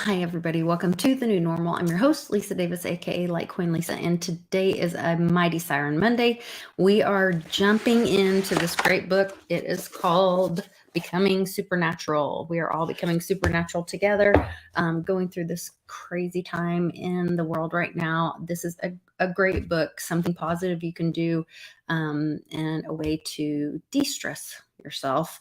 Hi, everybody. Welcome to The New Normal. I'm your host, Lisa Davis, aka Litecoin Lisa, and today is a Mighty Siren Monday. We are jumping into this great book. It is called Becoming Supernatural. We are all becoming supernatural together, going through this crazy time in the world right now. This is a great book, something positive you can do, and a way to de-stress yourself.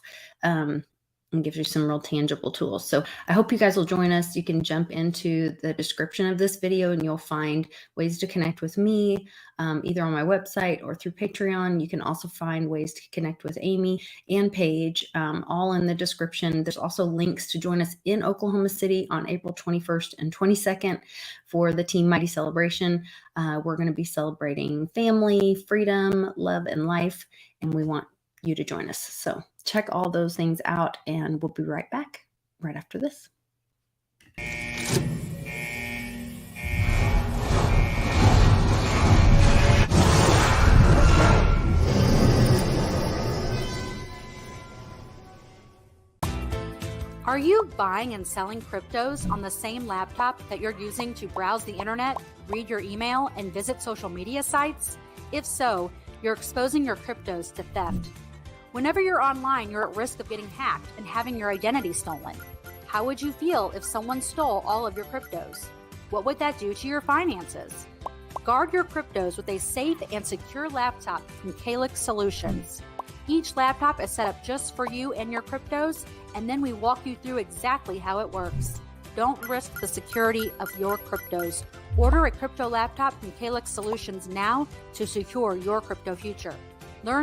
And gives you some real tangible tools. So I hope you guys will join us. You can jump into the description of this video and you'll find ways to connect with me, either on my website or through Patreon. You can also find ways to connect with Amy and Paige, all in the description. There's also links to join us in Oklahoma City on April 21st and 22nd for the Team Mighty celebration. We're going to be celebrating family, freedom, love, and life, and we want you to join us. So check all those things out, and we'll be right back right after this. Are you buying and selling cryptos on the same laptop that you're using to browse the internet, read your email, and visit social media sites? If so, you're exposing your cryptos to theft. Whenever you're online, you're at risk of getting hacked and having your identity stolen. How would you feel if someone stole all of your cryptos? What would that do to your finances? Guard your cryptos with a safe and secure laptop from Calyx Solutions. Each laptop is set up just for you and your cryptos, and then we walk you through exactly how it works. Don't risk the security of your cryptos. Order a crypto laptop from Calyx Solutions now to secure your crypto future. Learn.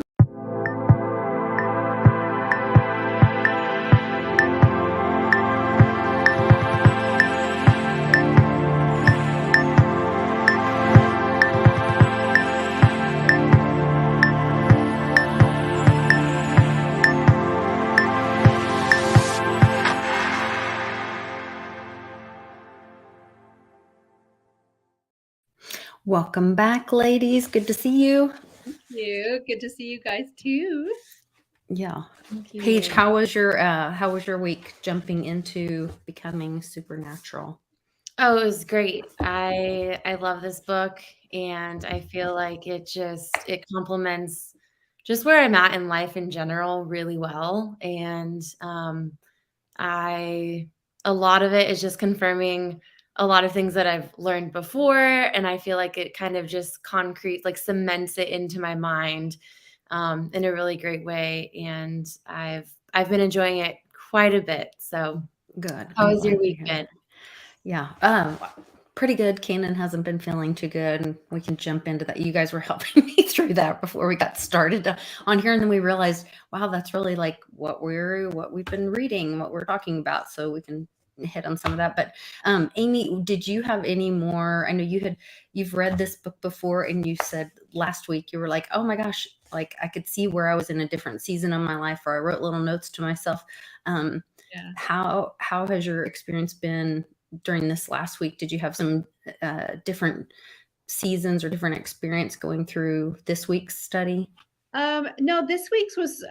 Welcome back, ladies. Good to see you. Thank you. Good to see you guys too. Yeah. Thank you. Paige, how was your week jumping into Becoming Supernatural? Oh, it was great. I love this book, and I feel like it complements just where I'm at in life in general really well. And a lot of it is just confirming a lot of things that I've learned before, and I feel like it kind of just cements it into my mind in a really great way. And I've been enjoying it quite a bit. So Good. how was your week been? Yeah. Pretty good. Kanan hasn't been feeling too good, and we can jump into that. You guys were helping me through that before we got started on here, and then we realized, wow, that's really like what we've been reading, what we're talking about, so we can hit on some of that. But Amy, did you have any more? I know you've read this book before, and you said last week you were like, oh my gosh, like I could see where I was in a different season of my life, or I wrote little notes to myself. Yeah. How has your experience been during this last week? Did you have some different seasons or different experience going through this week's study? No, this week's was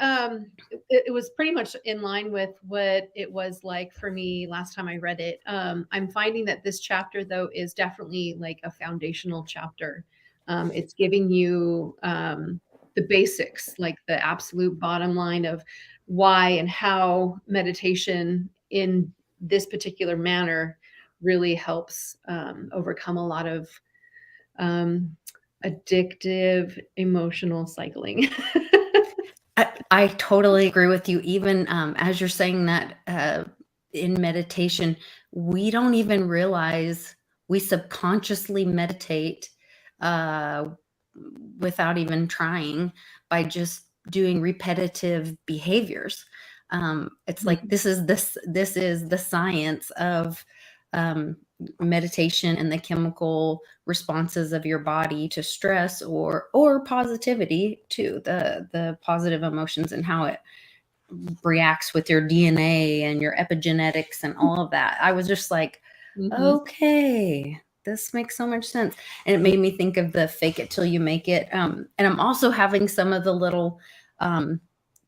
it was pretty much in line with what it was like for me last time I read it. I'm finding that this chapter though is definitely like a foundational chapter. It's giving you the basics, like the absolute bottom line of why and how meditation in this particular manner really helps overcome a lot of addictive emotional cycling. I totally agree with you. Even as you're saying that, in meditation, we don't even realize we subconsciously meditate without even trying, by just doing repetitive behaviors. It's like this is the science of meditation and the chemical responses of your body to stress or positivity, to the positive emotions, and how it reacts with your DNA and your epigenetics and all of that. I was just like, okay, this makes so much sense. And it made me think of the fake it till you make it. And I'm also having some of the little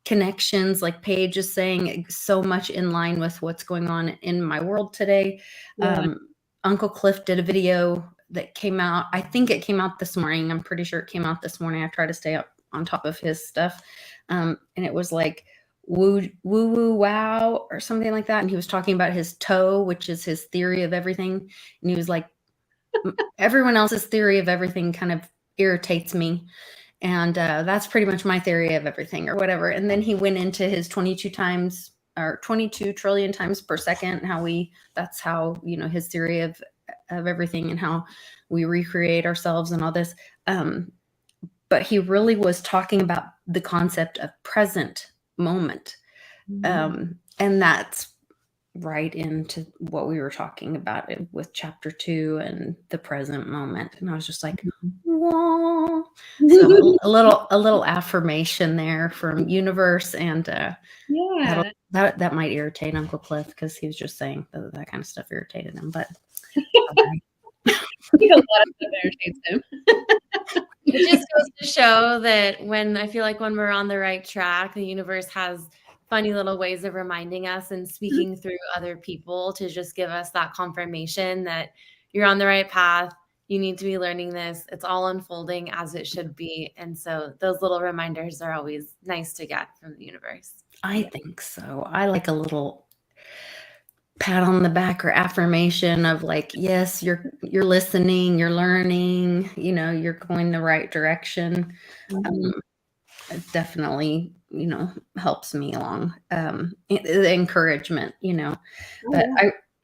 connections, like Paige is saying, so much in line with what's going on in my world today. Yeah. Uncle Cliff did a video that came out. I think it came out this morning. I'm pretty sure it came out this morning. I try to stay up on top of his stuff. And it was like woo woo wow or something like that. And he was talking about his toe, which is his theory of everything. And he was like, everyone else's theory of everything kind of irritates me. And that's pretty much my theory of everything or whatever. And then he went into his 22 trillion times per second, that's how, his theory of everything and how we recreate ourselves and all this. But he really was talking about the concept of present moment. And that's right into what we were talking about with chapter 2 and the present moment. And I was just like, whoa. So a little affirmation there from universe. And Yeah. that might irritate Uncle Cliff because he was just saying that kind of stuff irritated him. But I think a lot of stuff irritates him. It just goes to show that I feel like when we're on the right track, the universe has funny little ways of reminding us and speaking through other people to just give us that confirmation that you're on the right path. You need to be learning this. It's all unfolding as it should be. And so those little reminders are always nice to get from the universe. I think so. I like a little pat on the back or affirmation of like, yes, you're listening, you're learning, you're going the right direction. It definitely, helps me along. The encouragement, but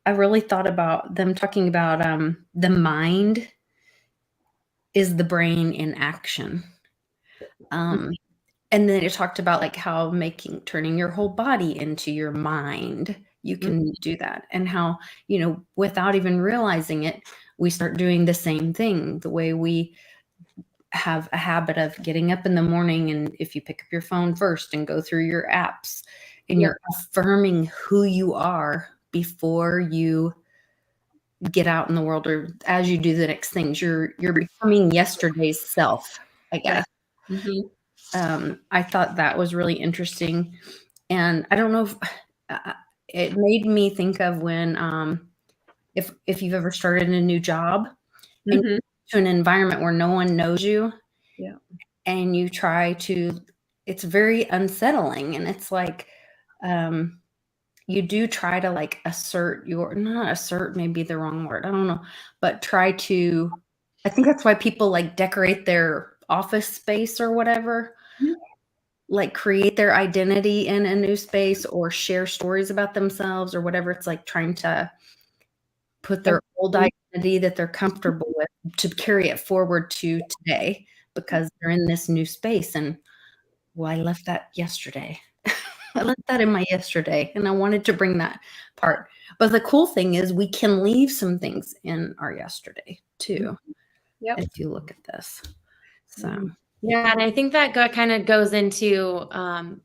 I really thought about them talking about the mind is the brain in action. And then it talked about like how turning your whole body into your mind, you can do that. And how, without even realizing it, we start doing the same thing. The way we have a habit of getting up in the morning, and if you pick up your phone first and go through your apps and you're affirming who you are before you get out in the world or as you do the next things, you're becoming yesterday's self, I guess. I thought that was really interesting. And I don't know if it made me think of when if you've ever started a new job and to an environment where no one knows you, and you try to, it's very unsettling. And it's like you do try to like not assert, maybe the wrong word, I don't know, but try to, I think that's why people like decorate their office space or whatever, like create their identity in a new space or share stories about themselves or whatever. It's like trying to put their old identity that they're comfortable with to carry it forward to today because they're in this new space. And well, I left that yesterday. I left that in my yesterday and I wanted to bring that part. But the cool thing is we can leave some things in our yesterday too. If you look at this. So yeah, and I think that kind of goes into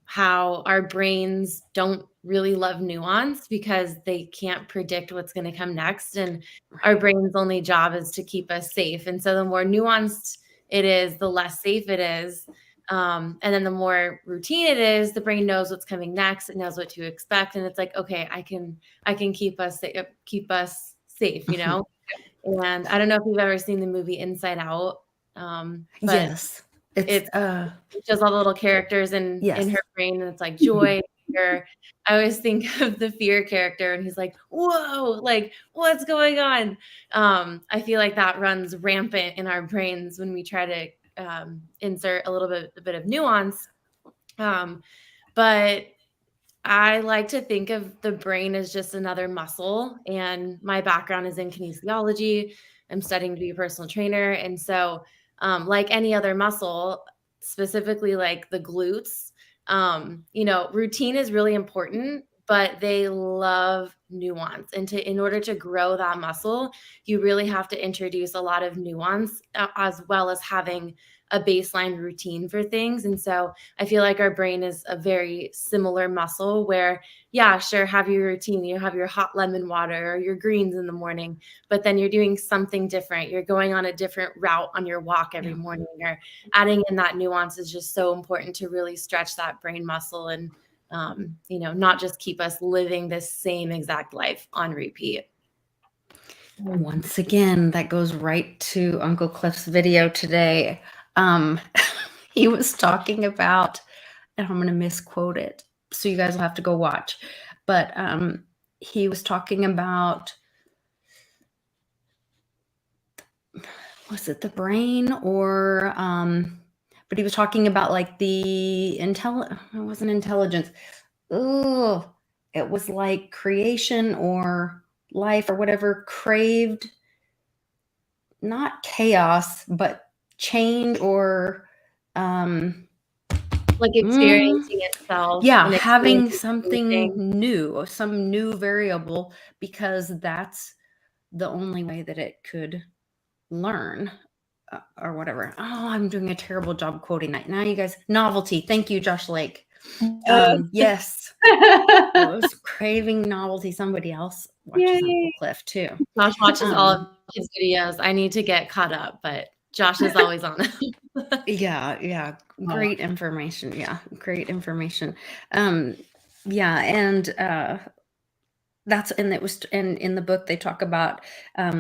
how our brains don't really love nuance because they can't predict what's going to come next. And our brain's only job is to keep us safe. And so the more nuanced it is, the less safe it is. And then the more routine it is, the brain knows what's coming next. It knows what to expect. And it's like, okay, I can keep us safe, And I don't know if you've ever seen the movie Inside Out. But yes. It shows all the little characters in her brain, and it's like joy, fear. I always think of the fear character, and he's like, "Whoa, like what's going on?" I feel like that runs rampant in our brains when we try to insert a bit of nuance. But I like to think of the brain as just another muscle, and my background is in kinesiology. I'm studying to be a personal trainer, and so. Like any other muscle, specifically like the glutes, routine is really important, but they love nuance. And in order to grow that muscle, you really have to introduce a lot of nuance as well as having a baseline routine for things. And so I feel like our brain is a very similar muscle where, yeah, sure, have your routine, you have your hot lemon water or your greens in the morning, but then you're doing something different. You're going on a different route on your walk every morning, or adding in that nuance is just so important to really stretch that brain muscle and, not just keep us living this same exact life on repeat. Once again, that goes right to Uncle Cliff's video today. He was talking about, and I'm going to misquote it, so you guys will have to go watch. But he was talking about, was it the brain or, but he was talking about like the it wasn't intelligence. Oh, it was like creation or life or whatever craved, not chaos, but change or like experiencing itself. Yeah, and having experiencing something everything. new, some new variable, because that's the only way that it could learn or whatever. Oh, I'm doing a terrible job quoting that. Now you guys, novelty. Thank you, Josh Lake. Yes. I was craving novelty. Somebody else watches Uncle Cliff too. Josh watches all of his videos. I need to get caught up, but Josh is always on it. Yeah. Great information. Yeah, great information. Yeah, and and in the book they talk about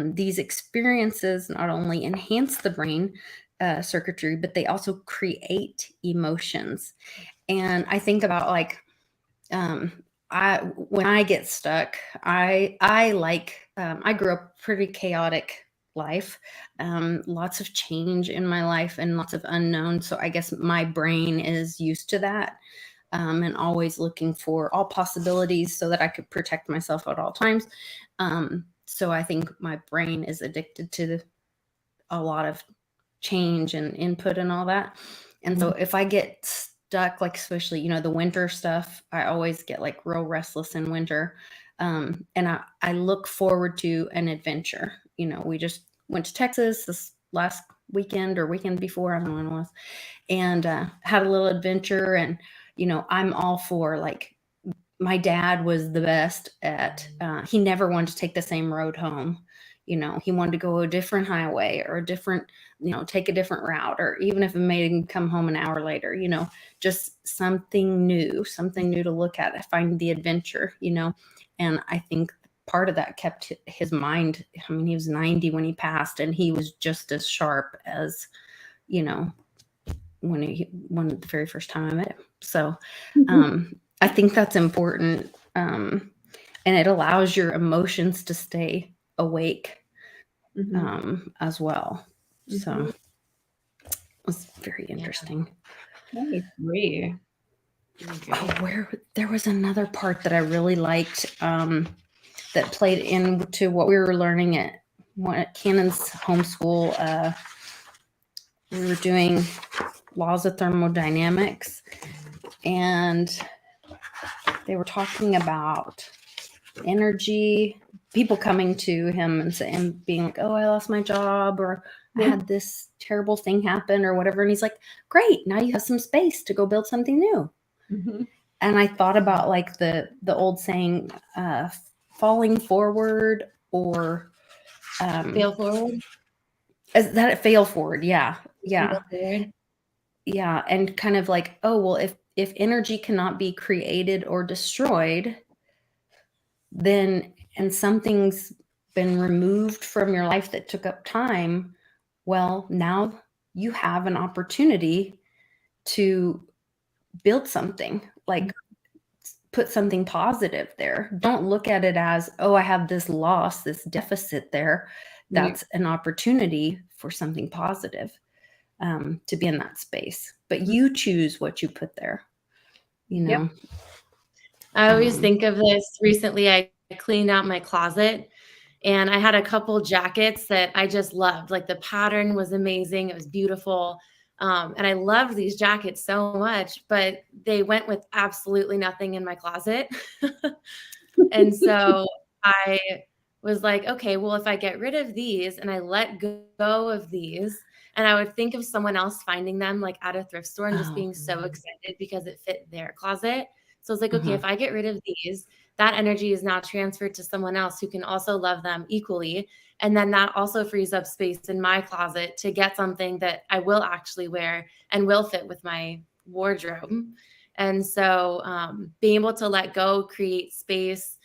these experiences not only enhance the brain circuitry, but they also create emotions. And I think about like when I get stuck, I like I grew up pretty chaotic life, lots of change in my life and lots of unknown. So I guess my brain is used to that, and always looking for all possibilities so that I could protect myself at all times. So I think my brain is addicted to a lot of change and input and all that. And so if I get stuck, like especially, the winter stuff, I always get like real restless in winter. And I look forward to an adventure. We just went to Texas this last weekend or weekend before, I don't know when it was, and had a little adventure. And, I'm all for like, my dad was the best at, he never wanted to take the same road home. He wanted to go a different highway or a different, take a different route, or even if it made him come home an hour later, just something new to look at. I find the adventure, and I think part of that kept his mind. I mean, he was 90 when he passed, and he was just as sharp as, when the very first time I met him. So, I think that's important. And it allows your emotions to stay awake, as well. So it was very interesting. I agree. Oh, there was another part that I really liked, that played into what we were learning at Cannon's homeschool. We were doing laws of thermodynamics, and they were talking about energy, people coming to him and being like, oh, I lost my job, or I had this terrible thing happen, or whatever. And he's like, great, now you have some space to go build something new. And I thought about like the old saying, falling forward, or Fail forward. Is that fail forward? Yeah. Fail forward. Yeah. And kind of like, oh, well, if energy cannot be created or destroyed, then, and something's been removed from your life that took up time, well, now you have an opportunity to build something, like put something positive there. Don't look at it as, oh, I have this loss, this deficit there. That's an opportunity for something positive, to be in that space. But you choose what you put there, I always think of this. Recently, I cleaned out my closet, and I had a couple jackets that I just loved. Like the pattern was amazing. It was beautiful. And I loved these jackets so much, but they went with absolutely nothing in my closet. And so I was like, okay, well, if I get rid of these and I let go of these, And I would think of someone else finding them like at a thrift store and just Oh, being so excited because it fit their closet. So it's like, okay, mhm. if I get rid of these, that energy is now transferred to someone else who can also love them equally. And then that also frees up space in my closet to get something that I will actually wear and will fit with my wardrobe. And so being able to let go, create space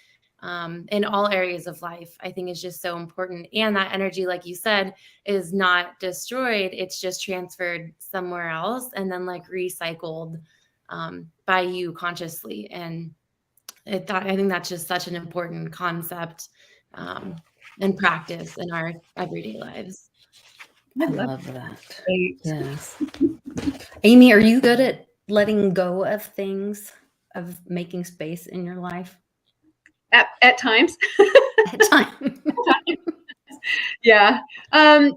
in all areas of life, I think is just so important. And that energy, like you said, is not destroyed. It's just transferred somewhere else and then like recycled by you consciously. And I think that's just such an important concept and practice in our everyday lives. I love that. Great. Yes. Amy, are you good at letting go of things, of making space in your life At times. at times? Yeah.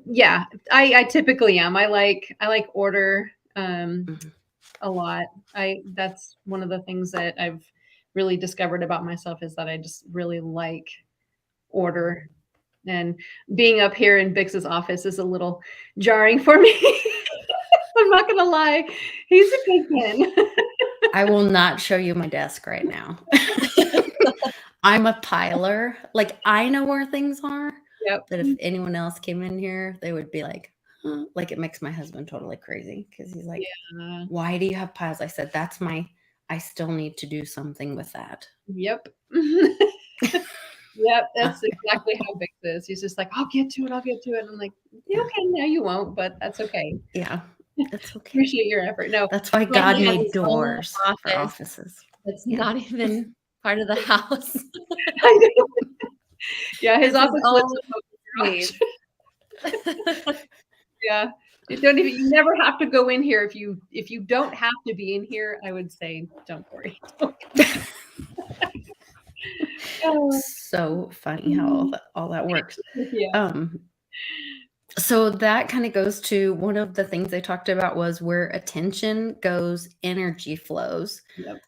Yeah. I typically am. I like order Mhm. a lot. That's one of the things that I've really discovered about myself is that I just really like order. And being up here in Bix's office is a little jarring for me. I'm not gonna lie. He's a big fan. I will not show you my desk right now. I'm a piler. Like, I know where things are, Yep. but if anyone else came in here, they would be like, huh? Like, it makes my husband totally crazy because he's like, Yeah. why do you have piles? I said, I still need to do something with that. Yep. Yep, that's exactly how big this is. He's just like, I'll get to it. And I'm like, yeah, okay, no, you won't, but that's okay. Yeah, that's okay. Appreciate your effort. No, That's why When God he has made his own doors for office offices. that's Yeah. not even part of the house. I know. Yeah, his It's his office lives own in the garage. Yeah. You never have to go in here. If you don't have to be in here, I would say don't worry. Oh, So funny how all that works. yeah. So that kind of goes to one of the things they talked about was where attention goes, energy flows. Yep.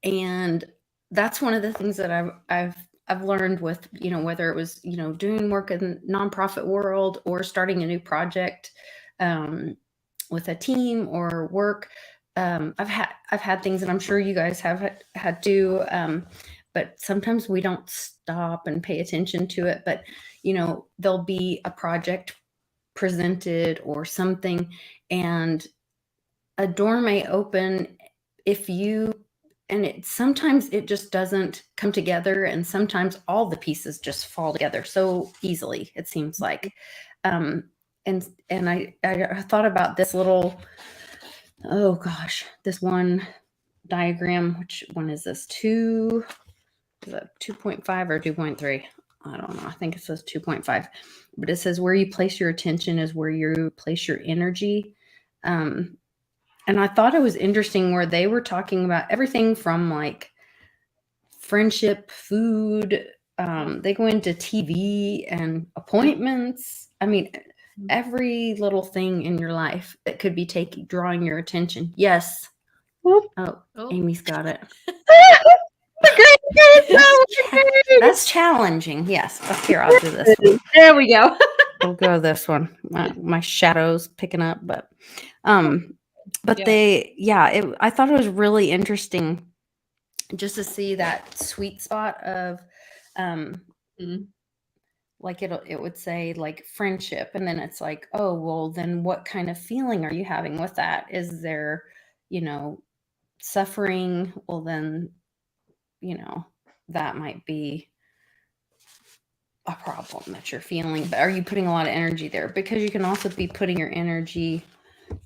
And that's one of the things that I've learned with, whether it was, doing work in the nonprofit world or starting a new project with a team or work. I've had things, and I'm sure you guys have had to, but sometimes we don't stop and pay attention to it. But there'll be a project presented or something, and a door may open and sometimes it just doesn't come together, and sometimes all the pieces just fall together so easily, it seems like. um and I thought about this little, oh gosh, this one diagram. Which one is this? Is that 2.5 or 2.3? I don't know. I think it says 2.5, but it says where you place your attention is where you place your energy. And I thought it was interesting where they were talking about everything from like friendship, food. They go into TV and appointments. I mean, every little thing in your life that could be drawing your attention. Yes. Oh, Amy's got it. That's challenging. Yes. Oh, here, I'll do this one. There we go. We'll go this one. My shadow's picking up, but Yeah. I thought it was really interesting just to see that sweet spot of like it would say like friendship, and then it's like, oh well, then what kind of feeling are you having with that? Is there suffering? Well, then that might be a problem that you're feeling. But are you putting a lot of energy there? Because you can also be putting your energy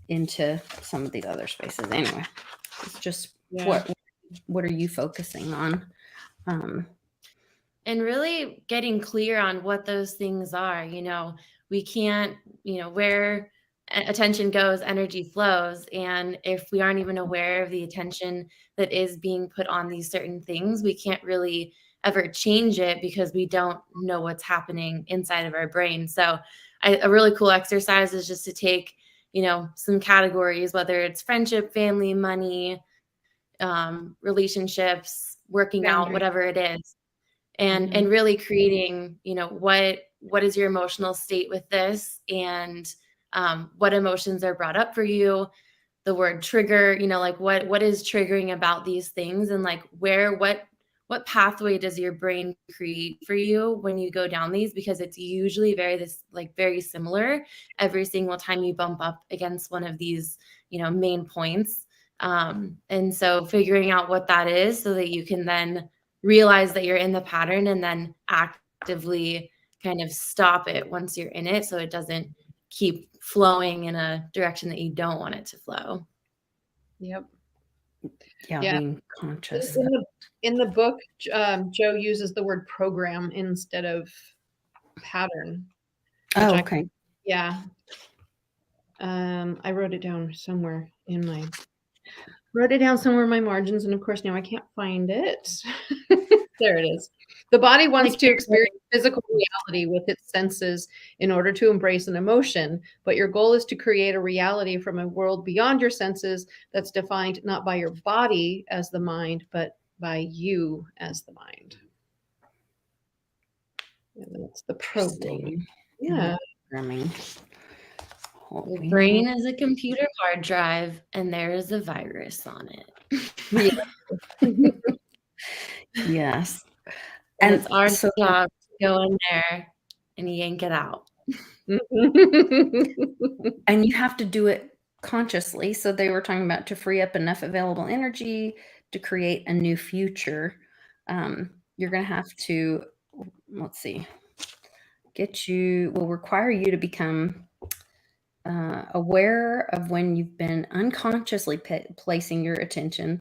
into some of these other spaces. Anyway, it's just what are you focusing on? And really getting clear on what those things are. We can't, where attention goes, energy flows. And if we aren't even aware of the attention that is being put on these certain things, we can't really ever change it because we don't know what's happening inside of our brain. So a really cool exercise is just to take, some categories, whether it's friendship, family, money, relationships, working out, Boundary. whatever it is. And really creating, what what is your emotional state with this, and what emotions are brought up for you. The word trigger, like what is triggering about these things, and like what pathway does your brain create for you when you go down these, because it's usually very similar every single time you bump up against one of these, main points. And so figuring out what that is so that you can then realize that you're in the pattern and then actively kind of stop it once you're in it, so it doesn't keep flowing in a direction that you don't want it to flow. Yep. Yeah, Yeah. being conscious. In the book, Joe uses the word program instead of pattern. Oh, okay. Yeah. I wrote it down somewhere in my margins, and of course now I can't find it. There it is. The body wants to experience physical reality with its senses in order to embrace an emotion, but your goal is to create a reality from a world beyond your senses that's defined not by your body as the mind, but by you as the mind. And that's the programming. Yeah. Programming. Your brain is a computer hard drive, and there is a virus on it. Yes. And it's our job to go in there and yank it out. And you have to do it consciously. So they were talking about to free up enough available energy to create a new future. You're going to have to, let's see, will require you to become aware of when you've been unconsciously placing your attention,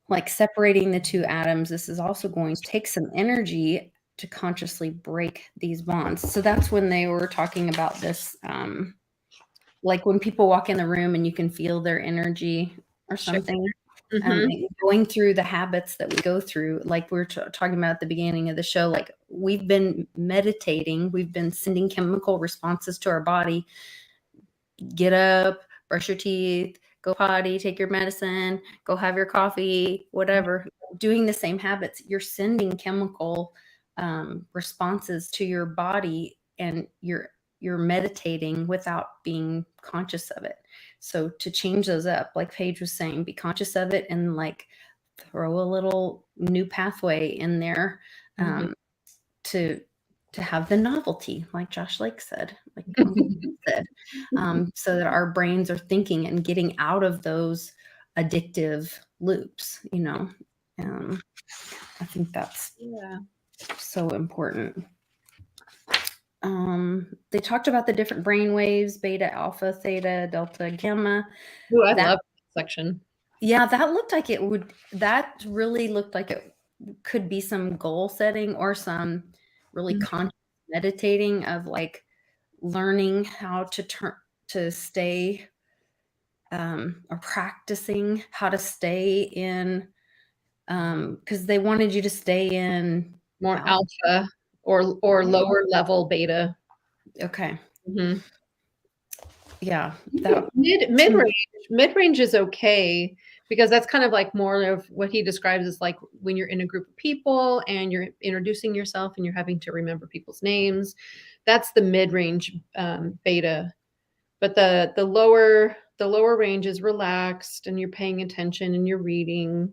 like separating the two atoms. This is also going to take some energy to consciously break these bonds. So that's when they were talking about this, like when people walk in the room and you can feel their energy or something. Going through the habits that we go through, like we were talking about at the beginning of the show, like we've been meditating, we've been sending chemical responses to our body. Get up, brush your teeth, go potty, take your medicine, go have your coffee, whatever. Doing the same habits, you're sending chemical responses to your body, and you're meditating without being conscious of it. So to change those up, like Paige was saying, be conscious of it and like throw a little new pathway in there to have the novelty, like Josh Lake said, like Uncle said, so that our brains are thinking and getting out of those addictive loops. I think that's so important. They talked about the different brain waves: beta, alpha, theta, delta, gamma. Oh, I love that section. Yeah, that really looked like it could be some goal setting or some really conscious meditating of like learning how to stay or practicing how to stay in, because they wanted you to stay in more alpha or lower level beta. Okay. Yeah, that mid-range is okay, because that's kind of like more of what he describes as like when you're in a group of people and you're introducing yourself and you're having to remember people's names. That's the mid-range beta. But the lower range is relaxed and you're paying attention and you're reading.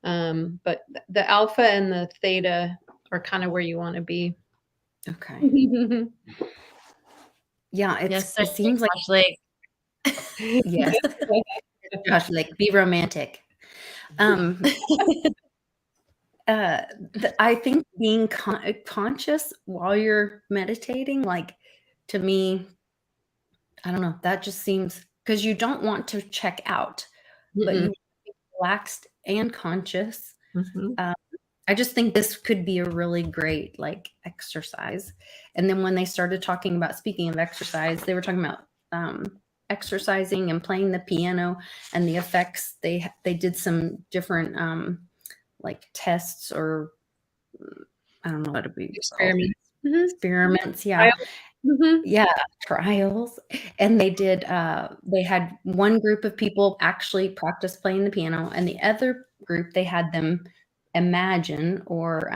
But the alpha and the theta are kind of where you want to be. Okay. Yeah, it seems like yes. Josh, like be romantic. I think being conscious while you're meditating, like to me, I don't know, that just seems, because you don't want to check out, but you want to be relaxed and conscious. I just think this could be a really great like exercise. And then when they started talking about, speaking of exercise, they were talking about exercising and playing the piano and the effects. They did some different like tests, or I don't know what to be experiments. Experiments, yeah. Yeah, trials. And they did they had one group of people actually practice playing the piano, and the other group they had them imagine or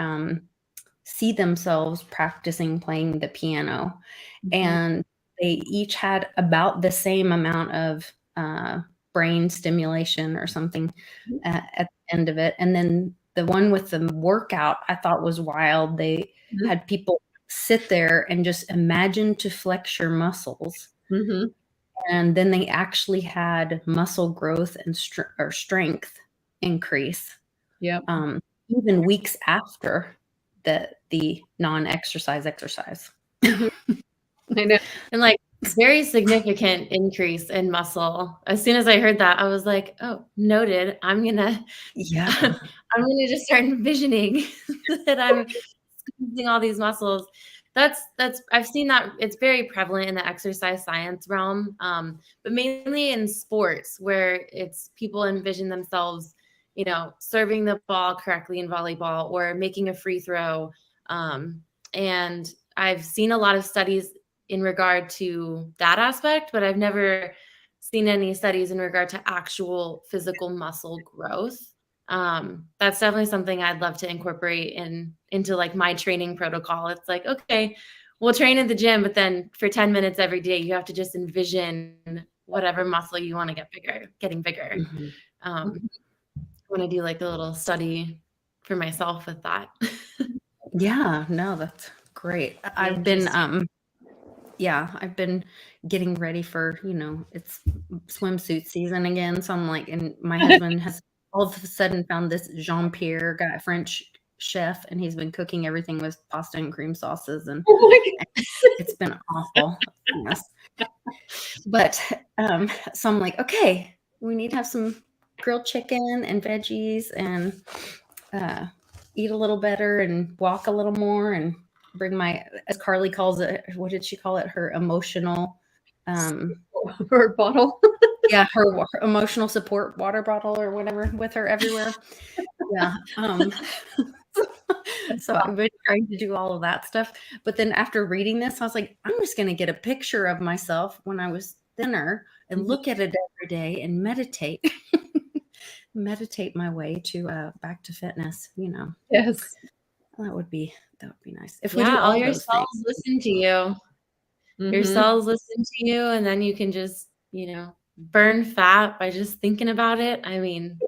see themselves practicing playing the piano. And they each had about the same amount of brain stimulation or something at the end of it. And then the one with the workout I thought was wild. They had people sit there and just imagine to flex your muscles. And then they actually had muscle growth and strength increase. Yep. Even weeks after the non-exercise exercise. I know. And like very significant increase in muscle. As soon as I heard that, I was like, oh, noted. I'm gonna just start envisioning that I'm squeezing all these muscles. That's I've seen that it's very prevalent in the exercise science realm, but mainly in sports where it's people envision themselves, serving the ball correctly in volleyball or making a free throw. And I've seen a lot of studies in regard to that aspect, but I've never seen any studies in regard to actual physical muscle growth. That's definitely something I'd love to incorporate into like my training protocol. It's like, okay, we'll train at the gym, but then for 10 minutes every day, you have to just envision whatever muscle you want to getting bigger. I want to do like a little study for myself with that. Yeah, no, that's great. I've been getting ready for, it's swimsuit season again. So I'm like, and my husband has all of a sudden found this Jean-Pierre guy, French chef, and he's been cooking everything with pasta and cream sauces, and it's been awful. Yes. But so I'm like, okay, we need to have some grilled chicken and veggies and eat a little better and walk a little more and bring my, as Carly calls it, what did she call it? Her emotional her bottle. Yeah, her emotional support water bottle or whatever with her everywhere. Yeah. So I've been trying to do all of that stuff. But then after reading this, I was like, I'm just going to get a picture of myself when I was thinner and look at it every day and meditate. Meditate my way to back to fitness, Yes. That would be nice. If we do all all your those cells things. listen to you. Your cells listen to you, and then you can just, burn fat by just thinking about it. I mean,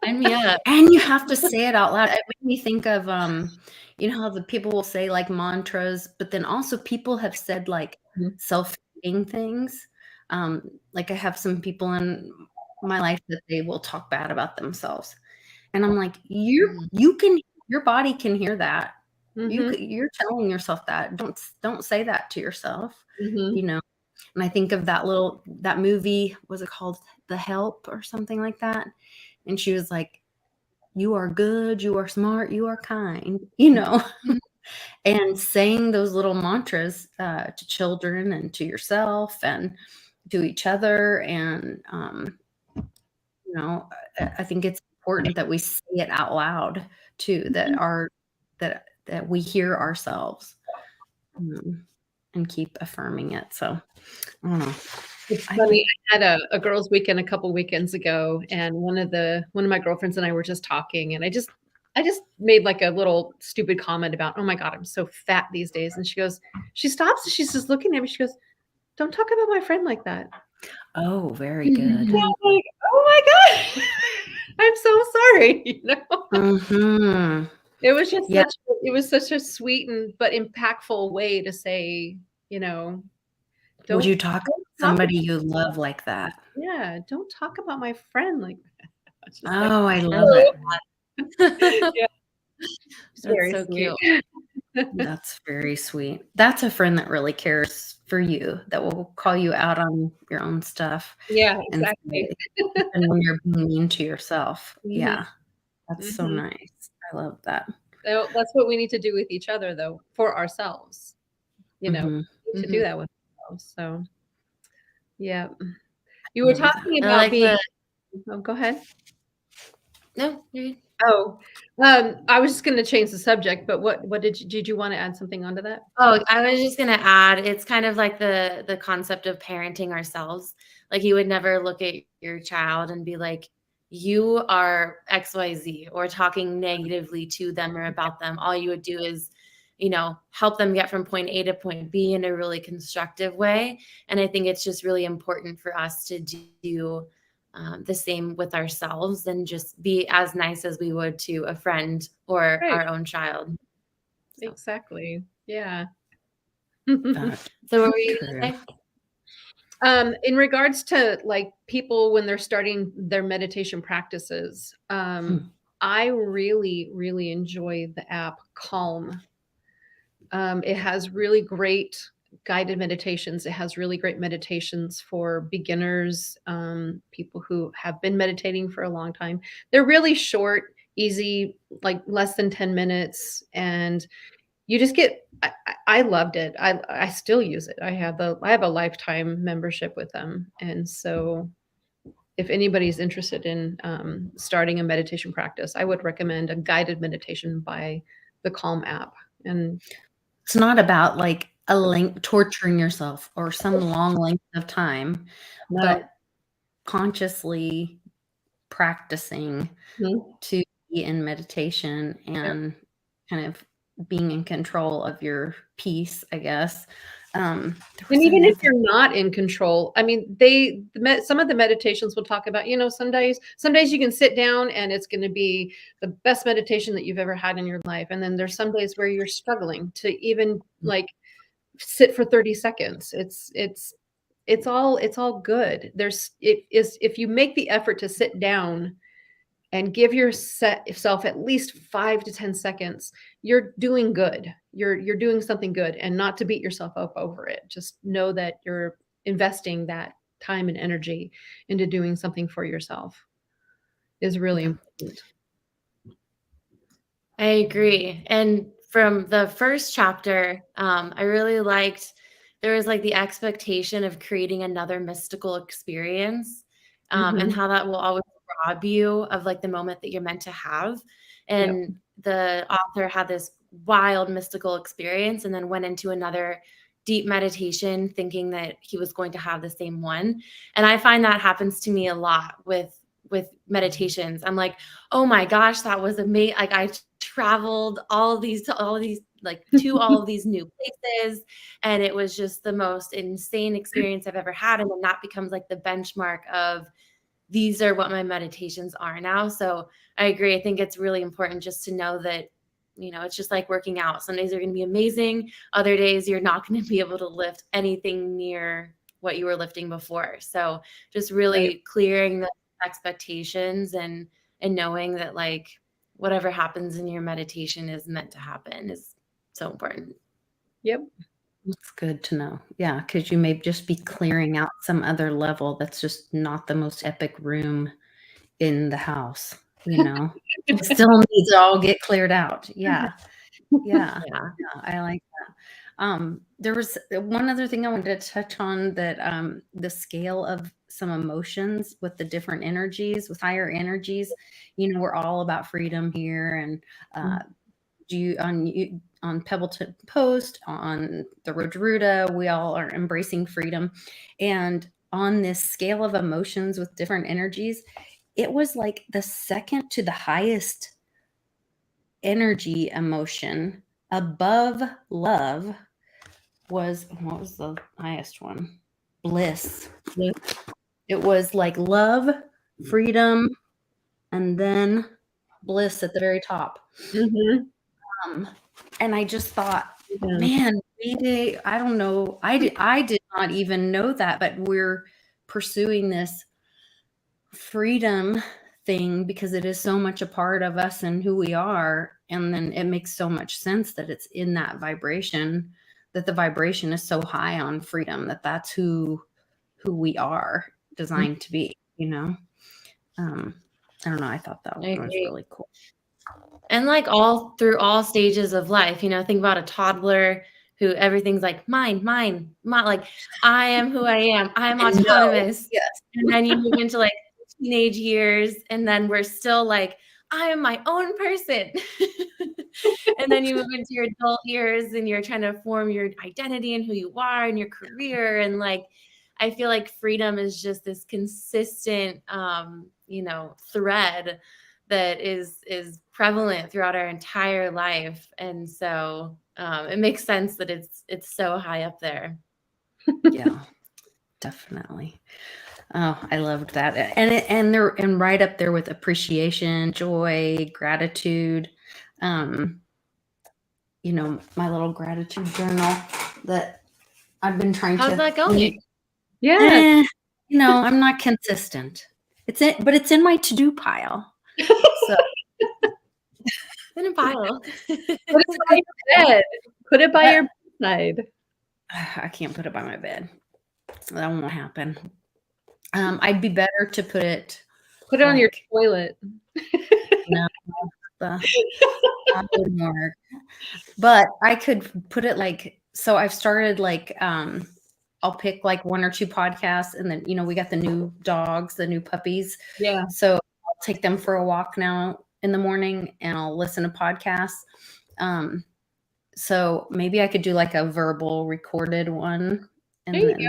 sign me up. And you have to say it out loud. It made me think of, how the people will say like mantras, but then also people have said like self-hating things. Like I have some people in my life that they will talk bad about themselves. And I'm like, your body can hear that. You're telling yourself that. Don't say that to yourself, And I think of that movie, was it called The Help or something like that? And she was like, you are good, you are smart, you are kind, and saying those little mantras to children and to yourself and to each other. And, I think it's important that we say it out loud too, that we hear ourselves and keep affirming it. So I don't know. It's funny. I had a girls' weekend a couple weekends ago, and one of my girlfriends and I were just talking, and I just made like a little stupid comment about, oh my God, I'm so fat these days. And she stops and she's just looking at me. She goes, don't talk about my friend like that. Oh, very good. And I'm like, oh my God, I'm so sorry. It was just it was such a sweet but impactful way to say, would you talk to somebody you love like that? Yeah, don't talk about my friend like that. Oh, I love it. Yeah. That's so sweet. cute. That's very sweet. That's a friend that really cares for you, that will call you out on your own stuff. Yeah, exactly. And when you're being mean to yourself. Yeah. That's so nice. I love that. So that's what we need to do with each other, though, for ourselves. We need to do that with ourselves. So, yeah. You were talking about being. Oh, go ahead. No, you're good. Oh, I was just going to change the subject, but what did you want to add something onto that? Oh, I was just going to add, it's kind of like the concept of parenting ourselves. Like you would never look at your child and be like, you are XYZ or talking negatively to them or about them. All you would do is, help them get from point A to point B in a really constructive way. And I think it's just really important for us to do the same with ourselves and just be as nice as we would to a friend or Right. our own child. So. Exactly. Yeah. That's So what were you true. going to say? In regards to like people when they're starting their meditation practices, I really, really enjoy the app Calm. It has really great guided meditations. It has really great meditations for beginners, people who have been meditating for a long time. They're really short, easy, like less than 10 minutes. And you just get, I loved it. I still use it. I have a lifetime membership with them. And so if anybody's interested in starting a meditation practice, I would recommend a guided meditation by the Calm app. And it's not about like a length torturing yourself or some long length of time, no. but consciously practicing Mhm. to be in meditation and kind of being in control of your peace, I guess. There And was even if another. you're not in control, I mean, some of the meditations will talk about, some days you can sit down and it's going to be the best meditation that you've ever had in your life. And then there's some days where you're struggling to even like sit for 30 seconds. It's all good. If you make the effort to sit down and give yourself at least 5 to 10 seconds, you're doing good. You're doing something good, and not to beat yourself up over it. Just know that you're investing that time and energy into doing something for yourself is really important. I agree. And from the first chapter, I really liked there was like the expectation of creating another mystical experience, and how that will always rob you of like the moment that you're meant to have. And the author had this wild mystical experience and then went into another deep meditation thinking that he was going to have the same one. And I find that happens to me a lot with meditations. I'm like, oh my gosh, that was amazing. Like I traveled all of these like to all of these new places, and it was just the most insane experience I've ever had. And then that becomes like the benchmark of these are what my meditations are now. So I agree. I think it's really important just to know that, it's just like working out. Some days are going to be amazing. Other days you're not going to be able to lift anything near what you were lifting before. So just really clearing the expectations and knowing that like whatever happens in your meditation is meant to happen is so important. Yep. It's good to know. Yeah, because you may just be clearing out some other level that's just not the most epic room in the house, It still needs to all get cleared out. Yeah. Yeah. Yeah. Yeah, I like that. There was one other thing I wanted to touch on that the scale of some emotions with the different energies, with higher energies. We're all about freedom here, and on Pebbleton Post, on the Road to Ruta, we all are embracing freedom. And on this scale of emotions with different energies, it was like the second to the highest energy emotion above love was, what was the highest one? Bliss. It was like love, freedom, and then bliss at the very top. And I just thought, man, I don't know. I did not even know that, but we're pursuing this freedom thing because it is so much a part of us and who we are. And then it makes so much sense that it's in that vibration, that the vibration is so high on freedom, that that's who we are designed to be, I don't know. I thought that one was really cool. And like all through all stages of life, think about a toddler who everything's like mine, like I am who I am. I'm autonomous. Yes. And then you move into like teenage years, and then we're still like, I am my own person. And then you move into your adult years and you're trying to form your identity and who you are and your career. And like, I feel like freedom is just this consistent, thread that is prevalent throughout our entire life. And so it makes sense that it's so high up there. Yeah, definitely. Oh, I loved that. And right up there with appreciation, joy, gratitude. My little gratitude journal that I've been trying How's to. that going? Yeah. I'm not consistent. But it's in my to-do pile. So In a pile. Put it by your bed. Put it by your bedside. I can't put it by my bed. That won't happen. I'd be better to put it on your toilet. No, that wouldn't work. But I could put it so I've started I'll pick one or two podcasts, and then we got the new dogs, the new puppies. Yeah. So I'll take them for a walk now in the morning, and I'll listen to podcasts. So maybe I could do a verbal recorded one, and There you then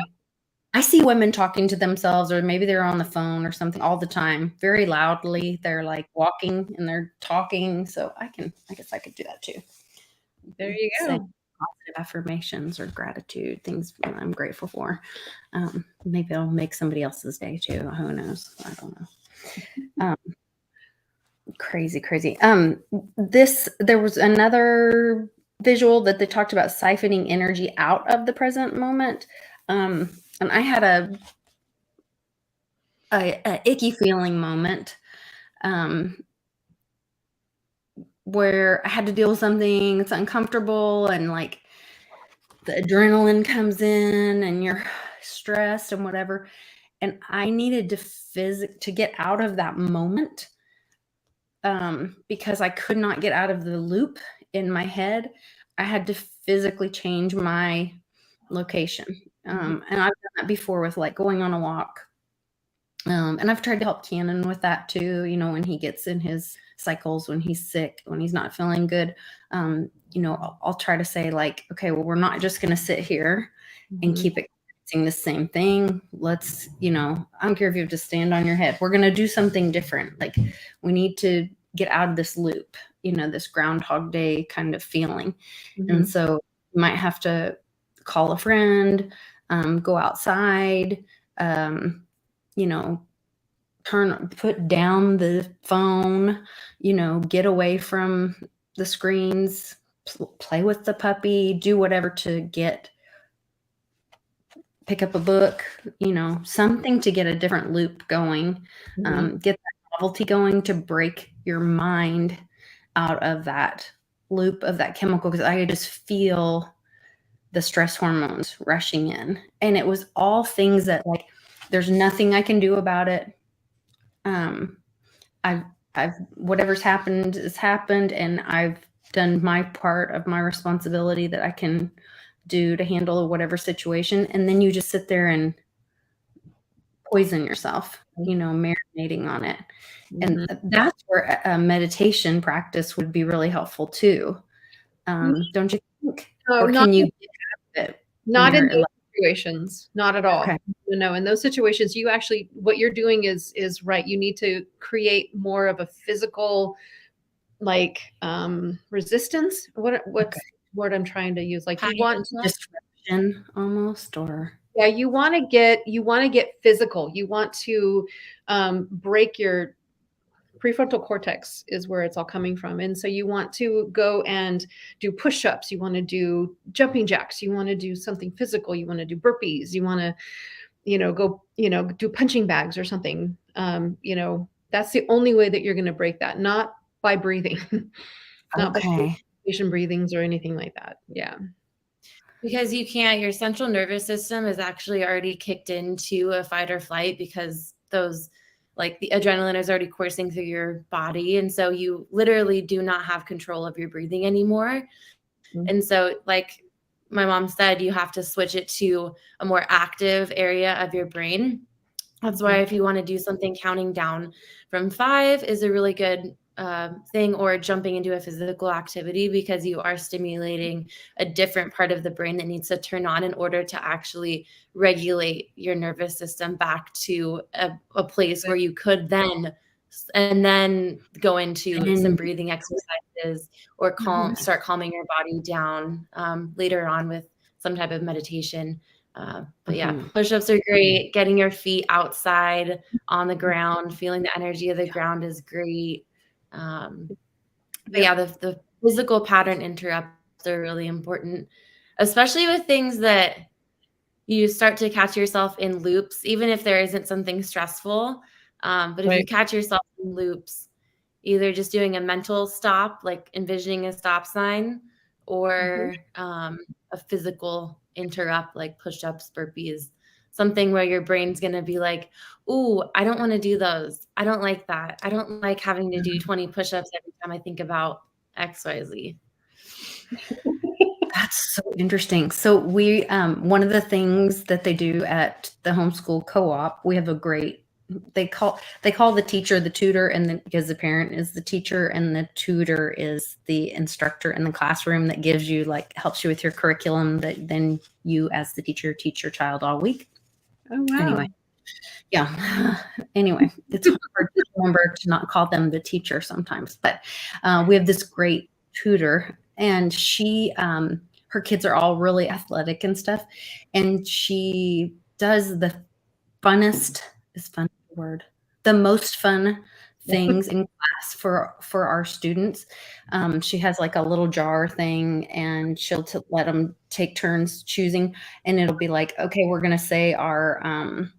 I see women talking to themselves, or maybe they're on the phone or something all the time, very loudly. They're walking and they're talking. So I guess I could do that too. There you go. Say positive affirmations or gratitude, things I'm grateful for. Maybe it'll make somebody else's day too. Who knows? I don't know. Crazy. There was another visual that they talked about siphoning energy out of the present moment. And I had a icky feeling moment where I had to deal with something that's uncomfortable, and the adrenaline comes in and you're stressed and whatever. And I needed to get out of that moment because I could not get out of the loop in my head. I had to physically change my location. And I've done that before with going on a walk. And I've tried to help Cannon with that too. When he gets in his cycles, when he's sick, when he's not feeling good, I'll try to say okay, well, we're not just going to sit here and keep experiencing the same thing. Let's, I don't care if you have to stand on your head. We're going to do something different. We need to get out of this loop, this Groundhog Day kind of feeling. And so you might have to call a friend, go outside, put down the phone, get away from the screens, play with the puppy, do whatever to pick up a book, something to get a different loop going, get that novelty going to break your mind out of that loop of that chemical. Because I just feel the stress hormones rushing in, and it was all things that there's nothing I can do about it. I've whatever's happened has happened, and I've done my part of my responsibility that I can do to handle whatever situation. And then you just sit there and poison yourself, marinating on it. And that's where a meditation practice would be really helpful too. Don't you think? No, or can you get out of it? Not in those situations. Not at all. Okay. No, in those situations, you actually, what you're doing is right. You need to create more of a physical, resistance. What's the word I'm trying to use? You want disruption almost, or yeah, you want to get physical. You want to break your prefrontal cortex is where it's all coming from. And so you want to go and do push-ups. You want to do jumping jacks. You want to do something physical. You want to do burpees. You want to, go, do punching bags or something. That's the only way that you're going to break that, not by breathing, not by patient breathings or anything like that. Yeah. Because your central nervous system is actually already kicked into a fight or flight, because those the adrenaline is already coursing through your body. And so you literally do not have control of your breathing anymore. And so my mom said, you have to switch it to a more active area of your brain. That's why if you want to do something, counting down from 5 is a really good thing, or jumping into a physical activity, because you are stimulating a different part of the brain that needs to turn on in order to actually regulate your nervous system back to a place where you could then go into some breathing exercises or start calming your body down later on with some type of meditation. But yeah, push-ups are great. Getting your feet outside on the ground, feeling the energy of the ground is great. But yeah, the physical pattern interrupts are really important, especially with things that you start to catch yourself in loops, even if there isn't something stressful. But if you catch yourself in loops, either just doing a mental stop, like envisioning a stop sign, or a physical interrupt, like push-ups, burpees, something where your brain's going to be like, ooh, I don't want to do those. I don't like that. I don't like having to do 20 push-ups every time I think about XYZ. That's so interesting. So we, one of the things that they do at the homeschool co-op, we have a great, they call the teacher the tutor, and then because the parent is the teacher and the tutor is the instructor in the classroom that gives you, like, helps you with your curriculum that then you as the teacher teach your child all week. Oh, wow. Anyway. Yeah. Anyway, it's hard to remember to not call them the teacher sometimes, but we have this great tutor, and she, her kids are all really athletic and stuff, and she does the funnest, is fun the word, the most fun things in class for our students. She has like a little jar thing, and she'll let them take turns choosing, and it'll be like, okay, we're going to say our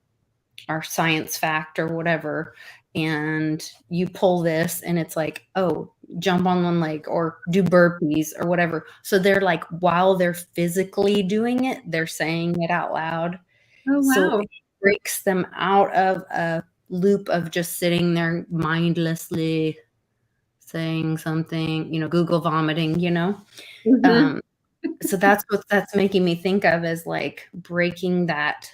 science fact or whatever, and you pull this, and it's like, oh, jump on one leg or do burpees or whatever. So they're like, while they're physically doing it, they're saying it out loud. Oh, wow. So it breaks them out of a loop of just sitting there mindlessly saying something, Google vomiting, so that's what that's making me think of, is like breaking that,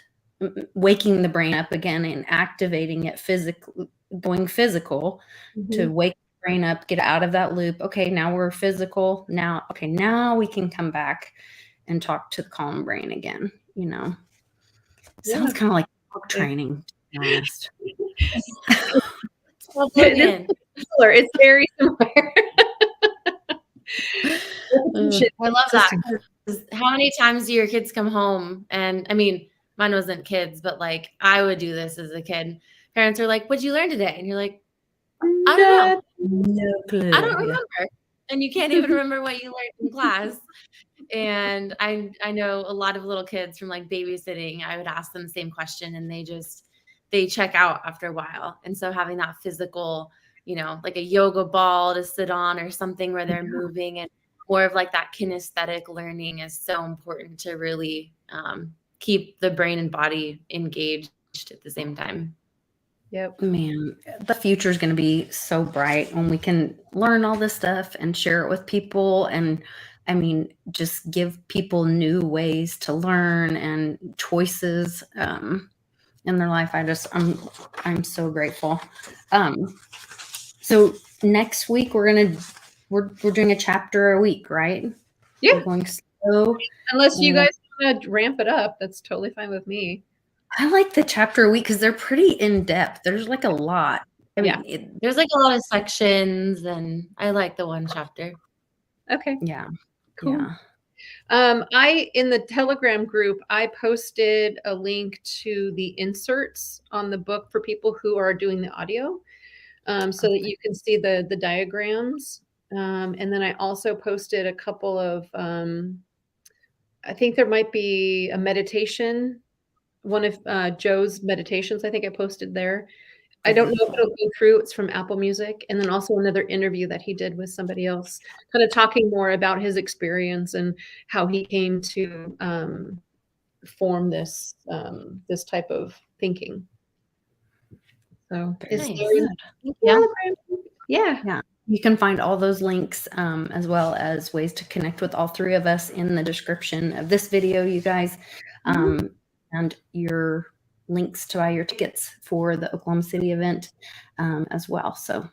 waking the brain up again and activating it physically, going physical to wake the brain up, get out of that loop. Okay, now we're physical. Now we can come back and talk to the calm brain again. Sounds kind of like dog training, to be honest. It's very similar. I love that. How many times do your kids come home? And I mean, mine wasn't kids, but like I would do this as a kid. Parents are like, "What'd you learn today?" And you're like, "I don't know. No clue. I don't remember." And you can't even remember what you learned in class. And I know a lot of little kids from like babysitting, I would ask them the same question, and they check out after a while. And so having that physical, like a yoga ball to sit on or something where they're moving, and more of like that kinesthetic learning is so important to really keep the brain and body engaged at the same time. Yep. Man, the future is going to be so bright when we can learn all this stuff and share it with people. And I mean, just give people new ways to learn and choices in their life. I'm so grateful. So next week we're doing a chapter a week, right? Yeah. We're going slow. Unless you guys want to ramp it up, that's totally fine with me. I like the chapter a week because they're pretty in depth. There's like a lot. I mean, there's like a lot of sections, and I like the one chapter. Okay. Yeah. Cool. Yeah. In the Telegram group, I posted a link to the inserts on the book for people who are doing the audio, so that you can see the diagrams. And then I also posted a couple of, I think there might be a meditation, one of Joe's meditations, I think I posted there. I don't know if it'll go through. It's from Apple Music. And then also another interview that he did with somebody else, kind of talking more about his experience and how he came to form this type of thinking. So it's Yeah. You can find all those links as well as ways to connect with all three of us in the description of this video, you guys, and your links to buy your tickets for the Oklahoma City event as well. So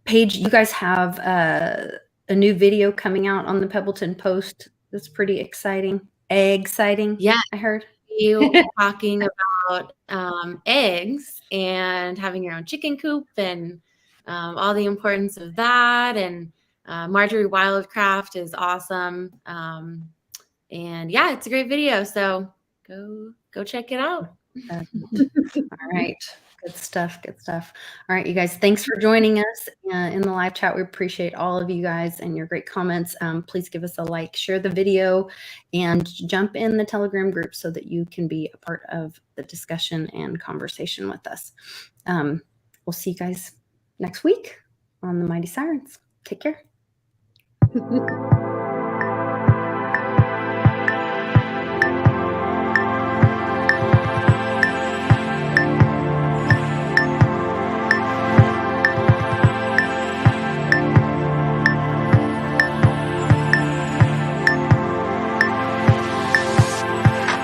Paige, you guys have a new video coming out on the Pebbleton Post. That's pretty exciting. Exciting. Yeah. I heard. You talking about eggs and having your own chicken coop and all the importance of that. And Marjorie Wildcraft is awesome. And yeah, it's a great video. So go check it out. All right. Good stuff. Good stuff. All right, you guys, thanks for joining us in the live chat. We appreciate all of you guys and your great comments. Please give us a like, share the video, and jump in the Telegram group so that you can be a part of the discussion and conversation with us. We'll see you guys next week on the Mighty Sirens. Take care.